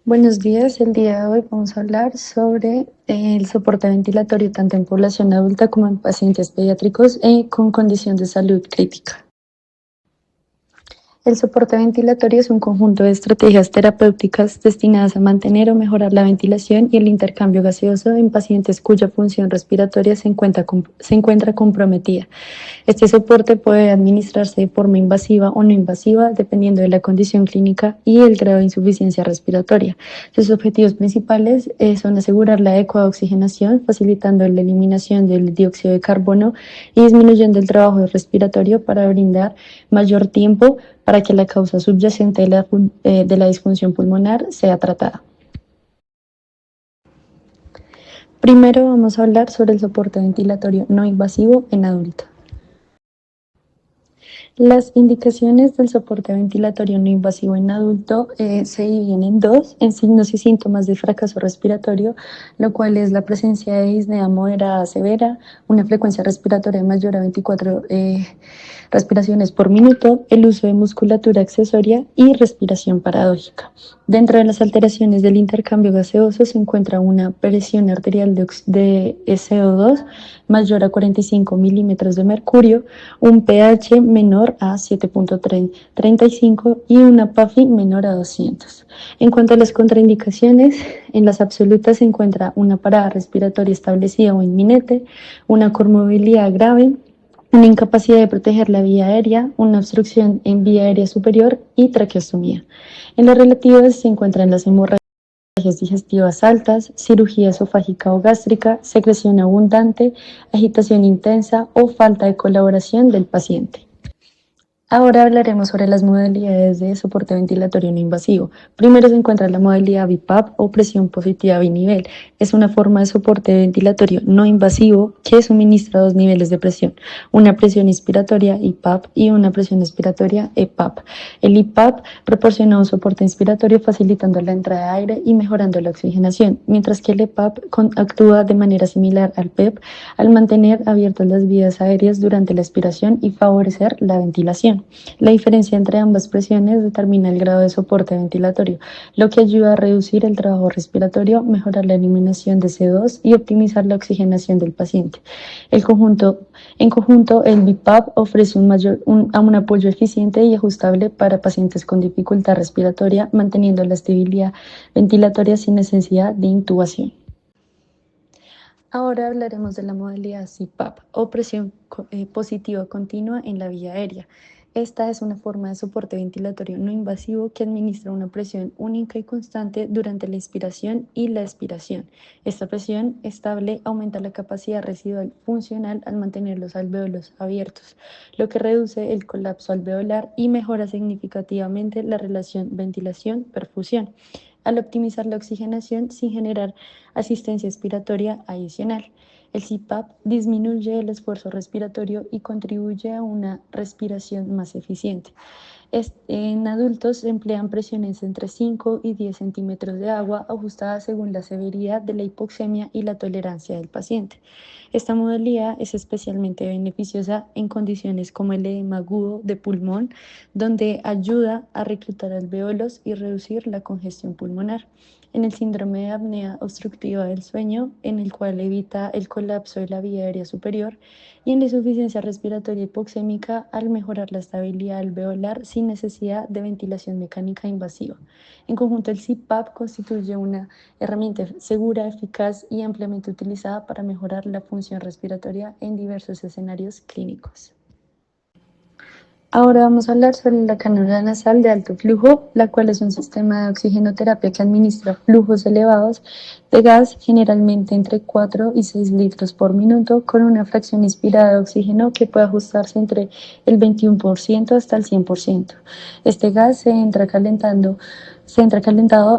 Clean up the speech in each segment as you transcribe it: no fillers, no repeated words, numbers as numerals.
Buenos días, el día de hoy vamos a hablar sobre el soporte ventilatorio tanto en población adulta como en pacientes pediátricos con condición de salud crítica. El soporte ventilatorio es un conjunto de estrategias terapéuticas destinadas a mantener o mejorar la ventilación y el intercambio gaseoso en pacientes cuya función respiratoria se encuentra comprometida. Este soporte puede administrarse de forma invasiva o no invasiva, dependiendo de la condición clínica y el grado de insuficiencia respiratoria. Sus objetivos principales son asegurar la adecuada oxigenación, facilitando la eliminación del dióxido de carbono y disminuyendo el trabajo respiratorio para brindar mayor tiempo para que la causa subyacente de la disfunción pulmonar sea tratada. Primero vamos a hablar sobre el soporte ventilatorio no invasivo en adultos. Las indicaciones del soporte ventilatorio no invasivo en adulto se dividen en dos, en signos y síntomas de fracaso respiratorio, lo cual es la presencia de disnea moderada a severa, una frecuencia respiratoria mayor a 24 respiraciones por minuto, el uso de musculatura accesoria y respiración paradójica. Dentro de las alteraciones del intercambio gaseoso se encuentra una presión arterial de CO2 mayor a 45 milímetros de mercurio, un pH menor a 7.35 y una PAFI menor a 200. En cuanto a las contraindicaciones, en las absolutas se encuentra una parada respiratoria establecida o inminente, una comorbilidad grave, una incapacidad de proteger la vía aérea, una obstrucción en vía aérea superior y traqueostomía. En las relativas se encuentran las hemorragias digestivas altas, cirugía esofágica o gástrica, secreción abundante, agitación intensa o falta de colaboración del paciente. Ahora hablaremos sobre las modalidades de soporte ventilatorio no invasivo. Primero se encuentra la modalidad BiPAP o presión positiva binivel. Es una forma de soporte ventilatorio no invasivo que suministra dos niveles de presión, una presión inspiratoria IPAP y una presión expiratoria EPAP. El IPAP proporciona un soporte inspiratorio facilitando la entrada de aire y mejorando la oxigenación, mientras que el EPAP actúa de manera similar al PEP al mantener abiertas las vías aéreas durante la expiración y favorecer la ventilación. La diferencia entre ambas presiones determina el grado de soporte ventilatorio, lo que ayuda a reducir el trabajo respiratorio, mejorar la eliminación de CO2 y optimizar la oxigenación del paciente. En conjunto, el BiPAP ofrece un apoyo eficiente y ajustable para pacientes con dificultad respiratoria, manteniendo la estabilidad ventilatoria sin necesidad de intubación. Ahora hablaremos de la modalidad CPAP o presión positiva continua en la vía aérea. Esta es una forma de soporte ventilatorio no invasivo que administra una presión única y constante durante la inspiración y la expiración. Esta presión estable aumenta la capacidad residual funcional al mantener los alvéolos abiertos, lo que reduce el colapso alveolar y mejora significativamente la relación ventilación-perfusión, al optimizar la oxigenación sin generar asistencia expiratoria adicional. El CPAP disminuye el esfuerzo respiratorio y contribuye a una respiración más eficiente. En adultos se emplean presiones entre 5 y 10 centímetros de agua ajustadas según la severidad de la hipoxemia y la tolerancia del paciente. Esta modalidad es especialmente beneficiosa en condiciones como el edema agudo de pulmón, donde ayuda a reclutar alvéolos y reducir la congestión pulmonar. En el síndrome de apnea obstructiva del sueño, en el cual evita el colapso de la vía aérea superior, y en la insuficiencia respiratoria hipoxémica al mejorar la estabilidad alveolar sin necesidad de ventilación mecánica invasiva. En conjunto, el CPAP constituye una herramienta segura, eficaz y ampliamente utilizada para mejorar la función respiratoria en diversos escenarios clínicos. Ahora vamos a hablar sobre la cánula nasal de alto flujo, la cual es un sistema de oxigenoterapia que administra flujos elevados de gas, generalmente entre 4 y 6 litros por minuto, con una fracción inspirada de oxígeno que puede ajustarse entre el 21% hasta el 100%. Este gas se entra calentado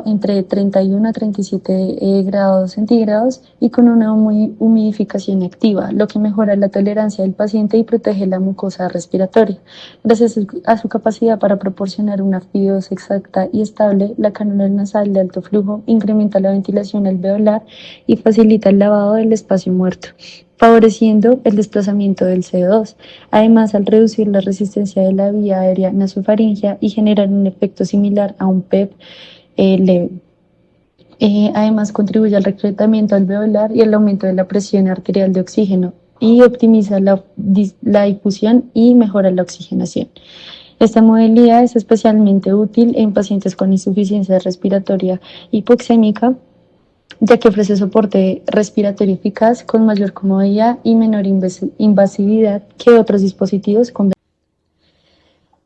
entre 31 a 37 grados centígrados y con una humidificación activa, lo que mejora la tolerancia del paciente y protege la mucosa respiratoria. Gracias a su capacidad para proporcionar una fluidos exacta y estable, la cánula nasal de alto flujo incrementa la ventilación alveolar y facilita el lavado del espacio muerto, favoreciendo el desplazamiento del CO2. Además, al reducir la resistencia de la vía aérea nasofaringea y generar un efecto similar a un PEP leve. Además, contribuye al reclutamiento alveolar y al aumento de la presión arterial de oxígeno y optimiza la difusión y mejora la oxigenación. Esta modalidad es especialmente útil en pacientes con insuficiencia respiratoria hipoxémica, ya que ofrece soporte respiratorio eficaz con mayor comodidad y menor invasividad que otros dispositivos convencionales.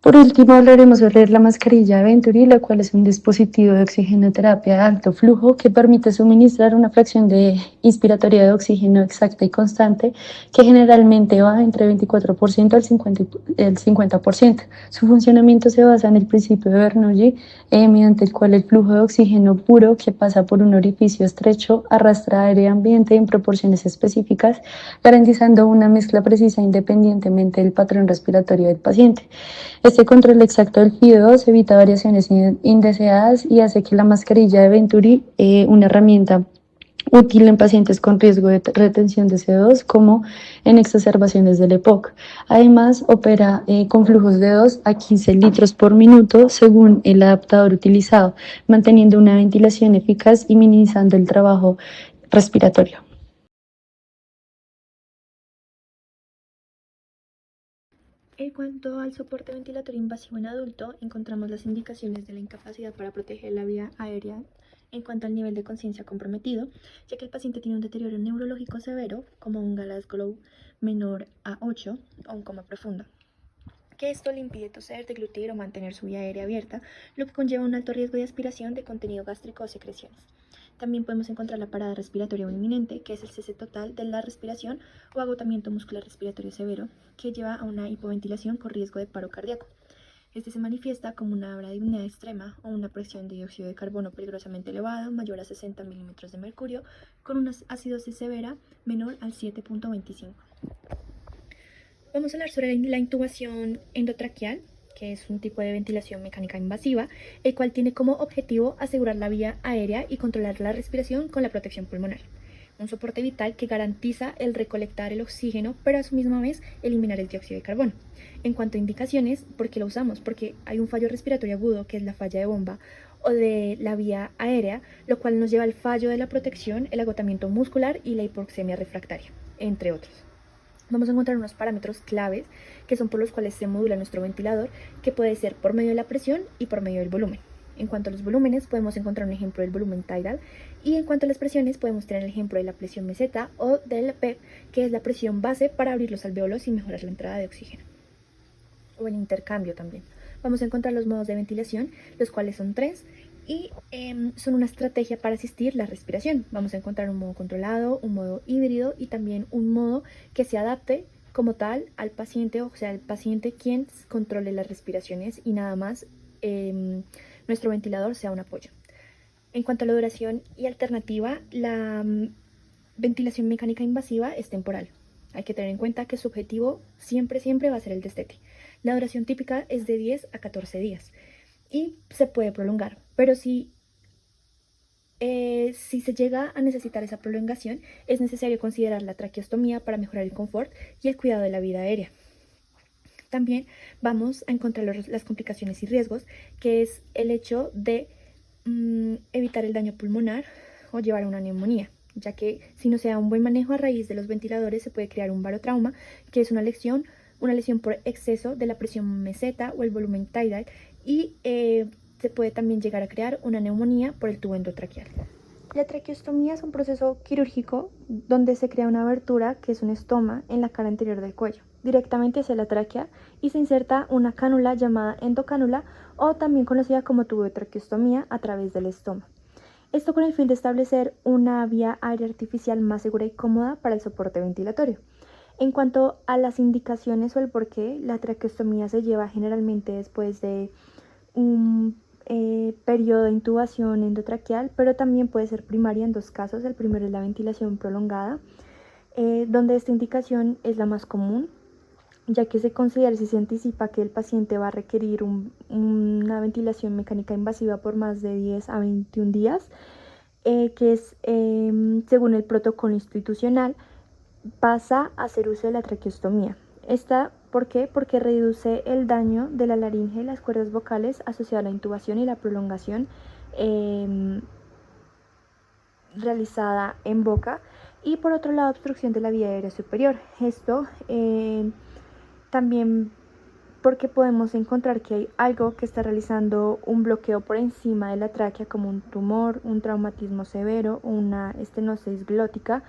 Por último, hablaremos sobre la mascarilla Venturi, la cual es un dispositivo de oxigenoterapia de alto flujo que permite suministrar una fracción de inspiratoria de oxígeno exacta y constante que generalmente va entre 24% al 50%. Su funcionamiento se basa en el principio de Bernoulli, mediante el cual el flujo de oxígeno puro que pasa por un orificio estrecho arrastra aire ambiente en proporciones específicas, garantizando una mezcla precisa independientemente del patrón respiratorio del paciente. Este control exacto del FIO2 evita variaciones indeseadas y hace que la mascarilla de Venturi, una herramienta útil en pacientes con riesgo de retención de CO2 como en exacerbaciones del EPOC. Además, opera con flujos de 2 a 15 litros por minuto según el adaptador utilizado, manteniendo una ventilación eficaz y minimizando el trabajo respiratorio. En cuanto al soporte ventilatorio invasivo en adulto, encontramos las indicaciones de la incapacidad para proteger la vía aérea en cuanto al nivel de conciencia comprometido, ya que el paciente tiene un deterioro neurológico severo, como un Glasgow menor a 8 o un coma profundo, que esto le impide toser, deglutir o mantener su vía aérea abierta, lo que conlleva un alto riesgo de aspiración de contenido gástrico o secreciones. También podemos encontrar la parada respiratoria inminente, que es el cese total de la respiración o agotamiento muscular respiratorio severo, que lleva a una hipoventilación con riesgo de paro cardíaco. Este se manifiesta como una bradypnea extrema o una presión de dióxido de carbono peligrosamente elevada, mayor a 60 milímetros de mercurio, con una acidosis severa menor al 7.25. Vamos a hablar sobre la intubación endotraqueal, que es un tipo de ventilación mecánica invasiva, el cual tiene como objetivo asegurar la vía aérea y controlar la respiración con la protección pulmonar. Un soporte vital que garantiza el recolectar el oxígeno, pero a su misma vez eliminar el dióxido de carbono. En cuanto a indicaciones, ¿por qué lo usamos? Porque hay un fallo respiratorio agudo, que es la falla de bomba o de la vía aérea, lo cual nos lleva al fallo de la protección, el agotamiento muscular y la hipoxemia refractaria, entre otros. Vamos a encontrar unos parámetros claves que son por los cuales se modula nuestro ventilador, que puede ser por medio de la presión y por medio del volumen. En cuanto a los volúmenes, podemos encontrar un ejemplo del volumen tidal, y en cuanto a las presiones, podemos tener el ejemplo de la presión meseta o del PEP, que es la presión base para abrir los alvéolos y mejorar la entrada de oxígeno, o el intercambio también. Vamos a encontrar los modos de ventilación, los cuales son 3, y son una estrategia para asistir la respiración. Vamos a encontrar un modo controlado, un modo híbrido y también un modo que se adapte como tal al paciente, o sea, el paciente quien controle las respiraciones y nada más nuestro ventilador sea un apoyo. En cuanto a la duración y alternativa, la ventilación mecánica invasiva es temporal. Hay que tener en cuenta que su objetivo siempre va a ser el destete. La duración típica es de 10 a 14 días y se puede prolongar, pero si se llega a necesitar esa prolongación, es necesario considerar la traqueostomía para mejorar el confort y el cuidado de la vida aérea. También vamos a encontrar las complicaciones y riesgos, que es el hecho de evitar el daño pulmonar o llevar a una neumonía, ya que si no se da un buen manejo a raíz de los ventiladores se puede crear un barotrauma, que es una lesión por exceso de la presión meseta o el volumen tidal, y se puede también llegar a crear una neumonía por el tubo endotraqueal. La traqueostomía es un proceso quirúrgico donde se crea una abertura, que es un estoma, en la cara anterior del cuello, directamente hacia la tráquea, y se inserta una cánula llamada endocánula, o también conocida como tubo de traqueostomía, a través del estoma. Esto con el fin de establecer una vía aérea artificial más segura y cómoda para el soporte ventilatorio. En cuanto a las indicaciones o el porqué, la traqueostomía se lleva generalmente después de un periodo de intubación endotraqueal, pero también puede ser primaria en dos casos. El primero es la ventilación prolongada, donde esta indicación es la más común, ya que se considera, si se anticipa que el paciente va a requerir una ventilación mecánica invasiva por más de 10 a 21 días, que es, según el protocolo institucional, pasa a hacer uso de la traqueostomía. ¿Por qué? Porque reduce el daño de la laringe y las cuerdas vocales asociado a la intubación y la prolongación realizada en boca. Y por otro lado, obstrucción de la vía aérea superior. Esto también porque podemos encontrar que hay algo que está realizando un bloqueo por encima de la tráquea, como un tumor, un traumatismo severo, una estenosis glótica,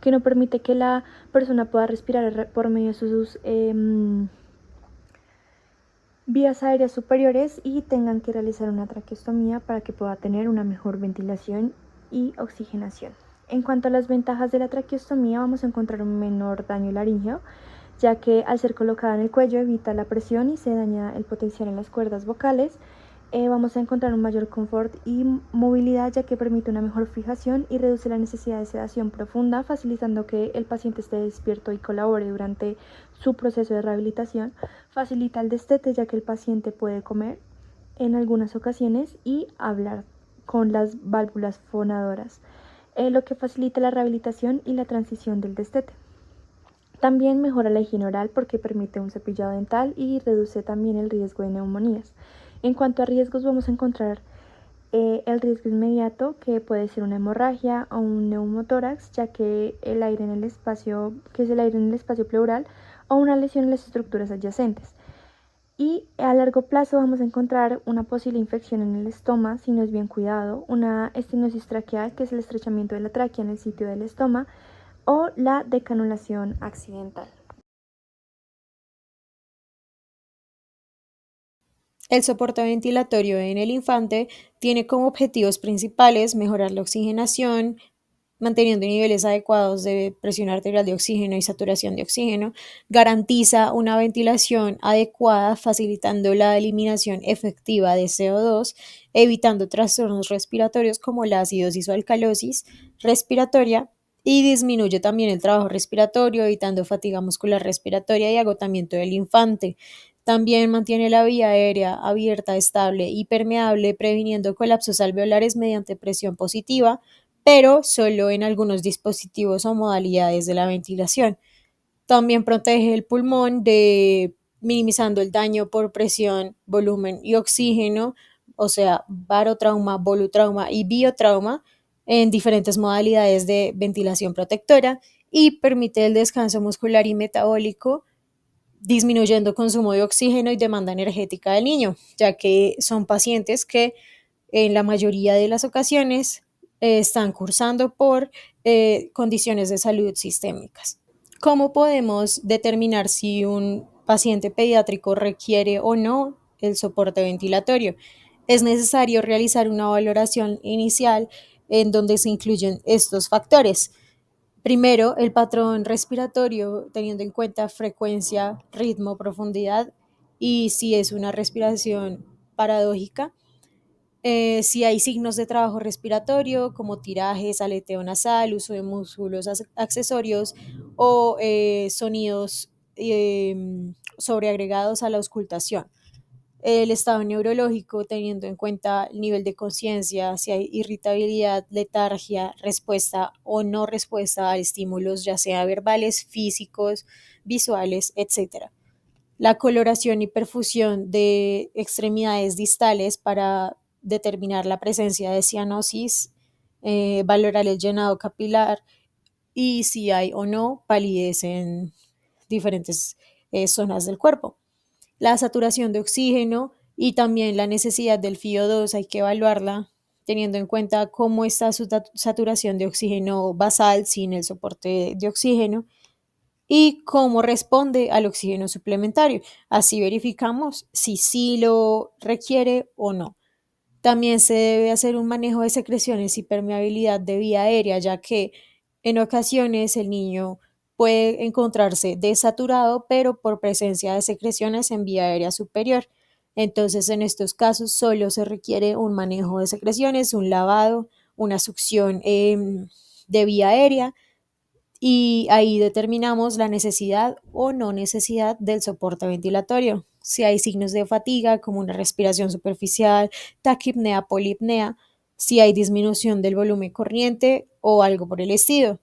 que no permite que la persona pueda respirar por medio de sus vías aéreas superiores y tengan que realizar una traqueostomía para que pueda tener una mejor ventilación y oxigenación. En cuanto a las ventajas de la traqueostomía, vamos a encontrar un menor daño laríngeo, ya que al ser colocada en el cuello evita la presión y se daña el potencial en las cuerdas vocales. Vamos a encontrar un mayor confort y movilidad, ya que permite una mejor fijación y reduce la necesidad de sedación profunda, facilitando que el paciente esté despierto y colabore durante su proceso de rehabilitación. Facilita el destete, ya que el paciente puede comer en algunas ocasiones y hablar con las válvulas fonadoras, lo que facilita la rehabilitación y la transición del destete. También mejora la higiene oral porque permite un cepillado dental y reduce también el riesgo de neumonías. En cuanto a riesgos, vamos a encontrar el riesgo inmediato, que puede ser una hemorragia o un neumotórax, ya que el aire en el espacio, que es el aire en el espacio pleural, o una lesión en las estructuras adyacentes. Y a largo plazo vamos a encontrar una posible infección en el estoma si no es bien cuidado, una estenosis traqueal, que es el estrechamiento de la tráquea en el sitio del estoma, o la decanulación accidental. El soporte ventilatorio en el infante tiene como objetivos principales mejorar la oxigenación, manteniendo niveles adecuados de presión arterial de oxígeno y saturación de oxígeno, garantiza una ventilación adecuada, facilitando la eliminación efectiva de CO2, evitando trastornos respiratorios como la acidosis o alcalosis respiratoria, y disminuye también el trabajo respiratorio, evitando fatiga muscular respiratoria y agotamiento del infante. También mantiene la vía aérea abierta, estable y permeable, previniendo colapsos alveolares mediante presión positiva, pero solo en algunos dispositivos o modalidades de la ventilación. También protege el pulmón de minimizando el daño por presión, volumen y oxígeno, o sea, barotrauma, volutrauma y biotrauma en diferentes modalidades de ventilación protectora, y permite el descanso muscular y metabólico, disminuyendo consumo de oxígeno y demanda energética del niño, ya que son pacientes que en la mayoría de las ocasiones están cursando por condiciones de salud sistémicas. ¿Cómo podemos determinar si un paciente pediátrico requiere o no el soporte ventilatorio? Es necesario realizar una valoración inicial en donde se incluyen estos factores. Primero, el patrón respiratorio, teniendo en cuenta frecuencia, ritmo, profundidad y si es una respiración paradójica. Si hay signos de trabajo respiratorio como tirajes, aleteo nasal, uso de músculos accesorios o sonidos sobreagregados a la auscultación. El estado neurológico, teniendo en cuenta el nivel de conciencia, si hay irritabilidad, letargia, respuesta o no respuesta a estímulos, ya sea verbales, físicos, visuales, etcétera. La coloración y perfusión de extremidades distales para determinar la presencia de cianosis, valorar el llenado capilar y si hay o no palidez en diferentes zonas del cuerpo. La saturación de oxígeno y también la necesidad del FiO2 hay que evaluarla teniendo en cuenta cómo está su saturación de oxígeno basal sin el soporte de oxígeno y cómo responde al oxígeno suplementario. Así verificamos si sí lo requiere o no. También se debe hacer un manejo de secreciones y permeabilidad de vía aérea, ya que en ocasiones el niño puede encontrarse desaturado, pero por presencia de secreciones en vía aérea superior. Entonces, en estos casos solo se requiere un manejo de secreciones, un lavado, una succión de vía aérea, y ahí determinamos la necesidad o no necesidad del soporte ventilatorio. Si hay signos de fatiga como una respiración superficial, taquipnea, polipnea, si hay disminución del volumen corriente o algo por el estilo.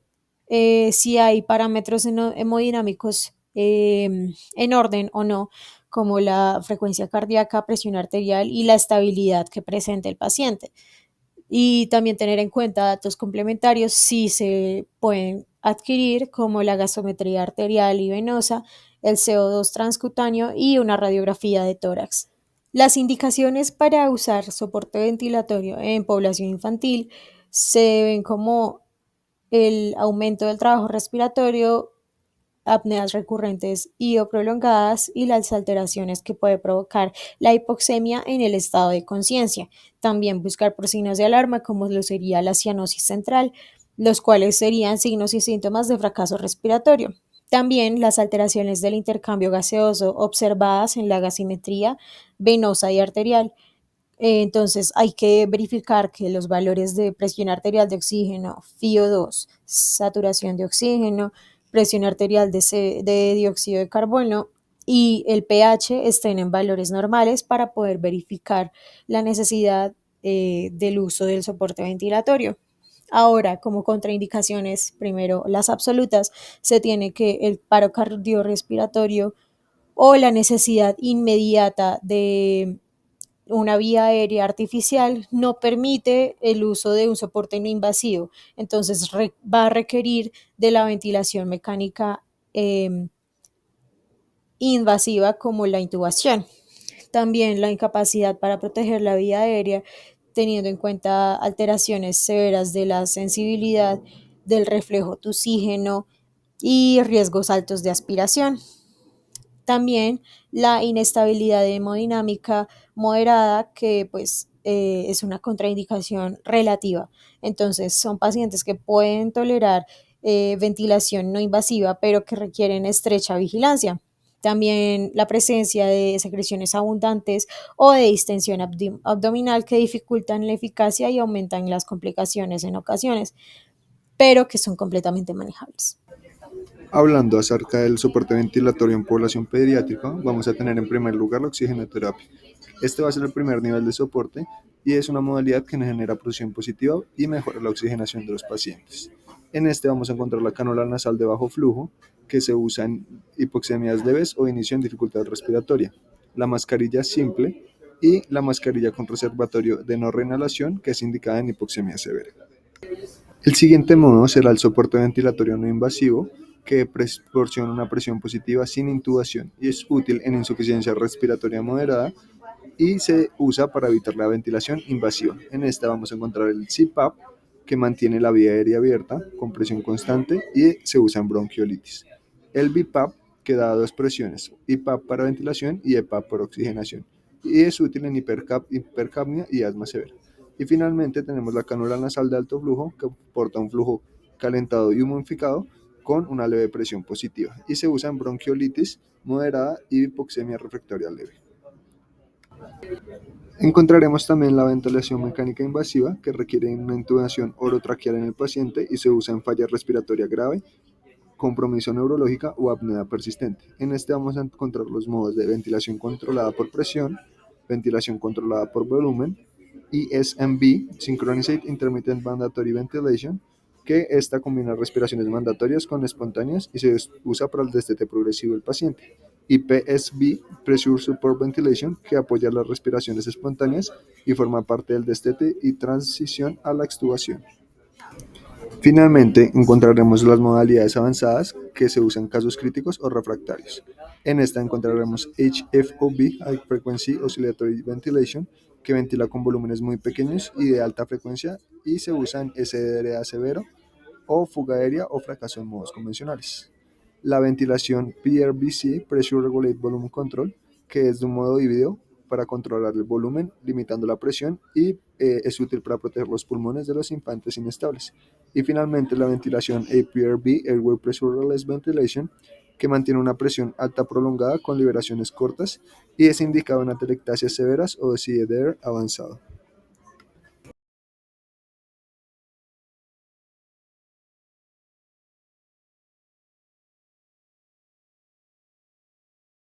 Si hay parámetros hemodinámicos en orden o no, como la frecuencia cardíaca, presión arterial y la estabilidad que presenta el paciente. y también tener en cuenta datos complementarios si se pueden adquirir, como la gasometría arterial y venosa, el CO2 transcutáneo y una radiografía de tórax. Las indicaciones para usar soporte ventilatorio en población infantil se ven como el aumento del trabajo respiratorio, apneas recurrentes y o prolongadas y las alteraciones que puede provocar la hipoxemia en el estado de conciencia. También buscar por signos de alarma como lo sería la cianosis central, los cuales serían signos y síntomas de fracaso respiratorio. También las alteraciones del intercambio gaseoso observadas en la gasimetría venosa y arterial. Entonces hay que verificar que los valores de presión arterial de oxígeno, FiO2, saturación de oxígeno, presión arterial de dióxido de carbono y el pH estén en valores normales para poder verificar la necesidad del uso del soporte ventilatorio. Ahora, como contraindicaciones, primero las absolutas, se tiene que el paro cardiorrespiratorio o la necesidad inmediata de una vía aérea artificial no permite el uso de un soporte no invasivo, entonces va a requerir de la ventilación mecánica invasiva como la intubación. También la incapacidad para proteger la vía aérea, teniendo en cuenta alteraciones severas de la sensibilidad, del reflejo tusígeno y riesgos altos de aspiración. También la inestabilidad hemodinámica moderada, que pues es una contraindicación relativa. Entonces son pacientes que pueden tolerar ventilación no invasiva, pero que requieren estrecha vigilancia. También la presencia de secreciones abundantes o de distensión abdominal que dificultan la eficacia y aumentan las complicaciones en ocasiones, pero que son completamente manejables. Hablando acerca del soporte ventilatorio en población pediátrica, vamos a tener en primer lugar la oxigenoterapia. Este va a ser el primer nivel de soporte y es una modalidad que genera presión positiva y mejora la oxigenación de los pacientes. En este vamos a encontrar la cánula nasal de bajo flujo, que se usa en hipoxemias leves o inicio en dificultad respiratoria, la mascarilla simple y la mascarilla con reservatorio de no reinhalación, que es indicada en hipoxemia severa. El siguiente modo será el soporte ventilatorio no invasivo, que proporciona una presión positiva sin intubación y es útil en insuficiencia respiratoria moderada y se usa para evitar la ventilación invasiva. En esta vamos a encontrar el CPAP, que mantiene la vía aérea abierta con presión constante y se usa en bronquiolitis. El BiPAP, que da dos presiones, IPAP para ventilación y EPAP para oxigenación, y es útil en hipercapnia y asma severa. Y finalmente tenemos la cánula nasal de alto flujo, que aporta un flujo calentado y humidificado con una leve presión positiva y se usa en bronquiolitis moderada y hipoxemia refractaria leve. Encontraremos también la ventilación mecánica invasiva, que requiere una intubación orotraqueal en el paciente y se usa en falla respiratoria grave, compromiso neurológica o apnea persistente. En este vamos a encontrar los modos de ventilación controlada por presión, ventilación controlada por volumen, ESMV, Synchronized Intermittent Mandatory Ventilation, que esta combina respiraciones mandatorias con espontáneas y se usa para el destete progresivo del paciente. Y PSV, Pressure Support Ventilation, que apoya las respiraciones espontáneas y forma parte del destete y transición a la extubación. Finalmente, encontraremos las modalidades avanzadas que se usan en casos críticos o refractarios. En esta encontraremos HFOV, High Frequency Oscillatory Ventilation, que ventila con volúmenes muy pequeños y de alta frecuencia y se usa en SDRA severo o fuga aérea o fracaso en modos convencionales. La ventilación PRVC, Pressure Regulate Volume Control, que es de un modo híbrido para controlar el volumen, limitando la presión y es útil para proteger los pulmones de los infantes inestables. Y finalmente la ventilación APRV, Airway Pressureless Ventilation, que mantiene una presión alta prolongada con liberaciones cortas y es indicado en atelectasias severas o CEDR avanzado.